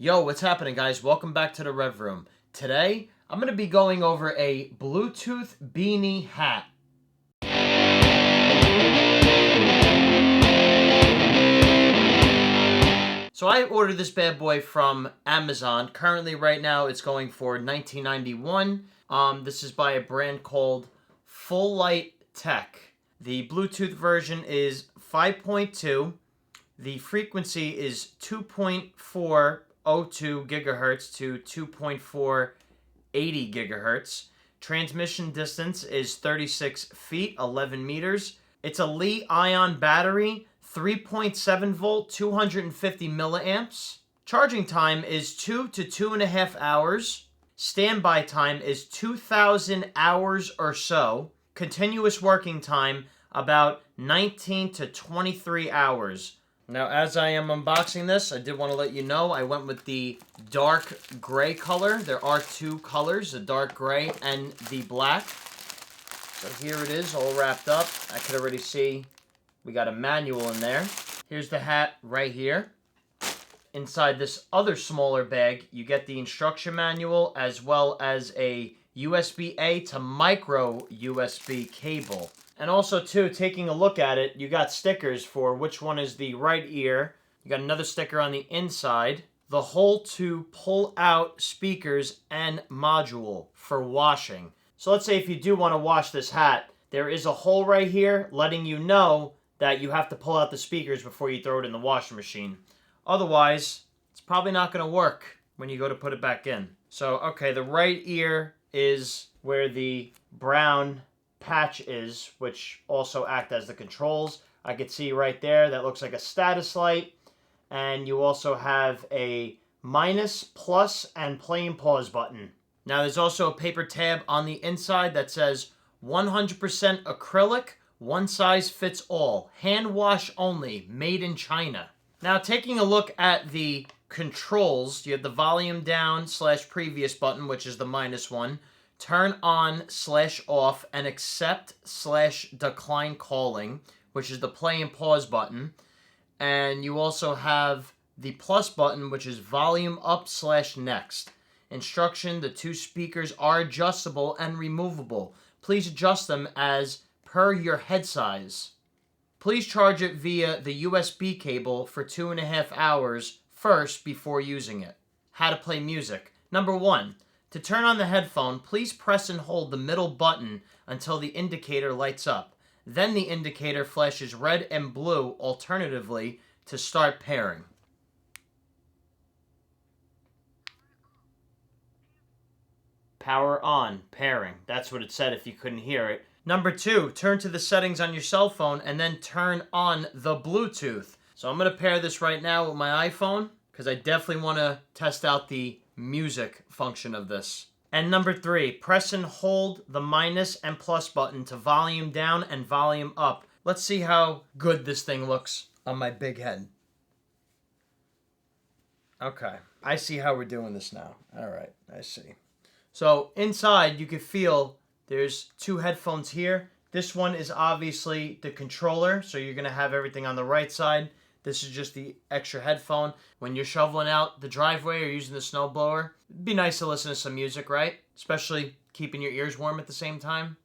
Yo, what's happening, guys? Welcome back to the Rev Room. Today, I'm going to be going over a Bluetooth beanie hat. So I ordered this bad boy from Amazon. Currently, right now, it's going for $19.91. This is by a brand called FULLLIGHT Tech. The Bluetooth version is 5.2. The frequency is 2.402 gigahertz to 2.480 gigahertz. Transmission distance is 36 feet, 11 meters. It's a Li-ion battery, 3.7 volt, 250 milliamps. Charging time is 2 to 2.5 hours. Standby time is 2,000 hours or so. Continuous working time, about 19 to 23 hours. Now, as I am unboxing this, I did want to let you know I went with the dark gray color. There are two colors, the dark gray and the black. So here it is, all wrapped up. I could already see we got a manual in there. Here's the hat right here. Inside this other smaller bag, you get the instruction manual as well as a USB-A to micro USB cable. And also, too, taking a look at it, you got stickers for which one is the right ear. You got another sticker on the inside. The hole to pull out speakers and module for washing. So let's say if you do want to wash this hat, there is a hole right here letting you know that you have to pull out the speakers before you throw it in the washing machine. Otherwise, it's probably not going to work when you go to put it back in. So, okay, the right ear is where the brown patch is, which also act as the controls. I could see right there that looks like a status light, and you also have a minus, plus, and play and pause button. Now there's also a paper tab on the inside that says 100% acrylic, one size fits all, hand wash only, made in China. Now taking a look at the controls, you have the volume down / previous button, which is the minus one, turn on / off, and accept / decline calling, which is the play and pause button. And you also have the plus button, which is volume up / next. Instruction: the two speakers are adjustable and removable. Please adjust them as per your head size. Please charge it via the USB cable for 2.5 hours first before using it. How to play music. Number 1. To turn on the headphone, please press and hold the middle button until the indicator lights up. Then the indicator flashes red and blue alternatively to start pairing. Power on, pairing. That's what it said if you couldn't hear it. Number 2, turn to the settings on your cell phone and then turn on the Bluetooth. So I'm going to pair this right now with my iPhone because I definitely want to test out the music function of this. And number 3, press and hold the minus and plus button to volume down and volume up. Let's see how good this thing looks on my big head. Okay, I see how we're doing this now. All right, I see. So inside you can feel there's two headphones here. This one is obviously the controller, so you're going to have everything on the right side. This is just the extra headphone. When you're shoveling out the driveway or using the snowblower, it'd be nice to listen to some music, right? Especially keeping your ears warm at the same time.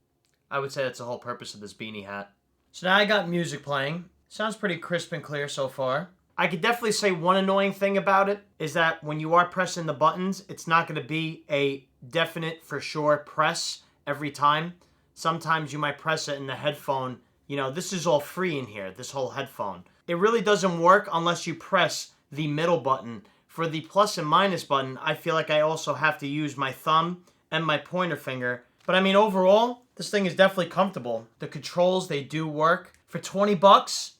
I would say that's the whole purpose of this beanie hat. So now I got music playing. Sounds pretty crisp and clear so far. I could definitely say one annoying thing about it is that when you are pressing the buttons, it's not going to be a definite for sure press every time. Sometimes you might press it in the headphone. You know, this is all free in here, this whole headphone. It really doesn't work unless you press the middle button. For the plus and minus button, I feel like I also have to use my thumb and my pointer finger. But I mean, overall, this thing is definitely comfortable. The controls, they do work. For 20 bucks,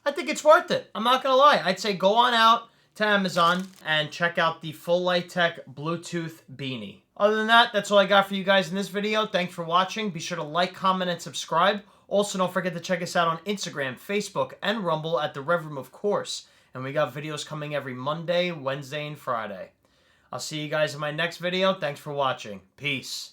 I think it's worth it. I'm not gonna lie. I'd say go on out to Amazon and check out the FULLLIGHT Tech Bluetooth beanie. Other than that, that's all I got for you guys in this video. Thanks for watching. Be sure to like, comment, and subscribe. Also, don't forget to check us out on Instagram, Facebook, and Rumble at The Rev Room, of course. And we got videos coming every Monday, Wednesday, and Friday. I'll see you guys in my next video. Thanks for watching. Peace.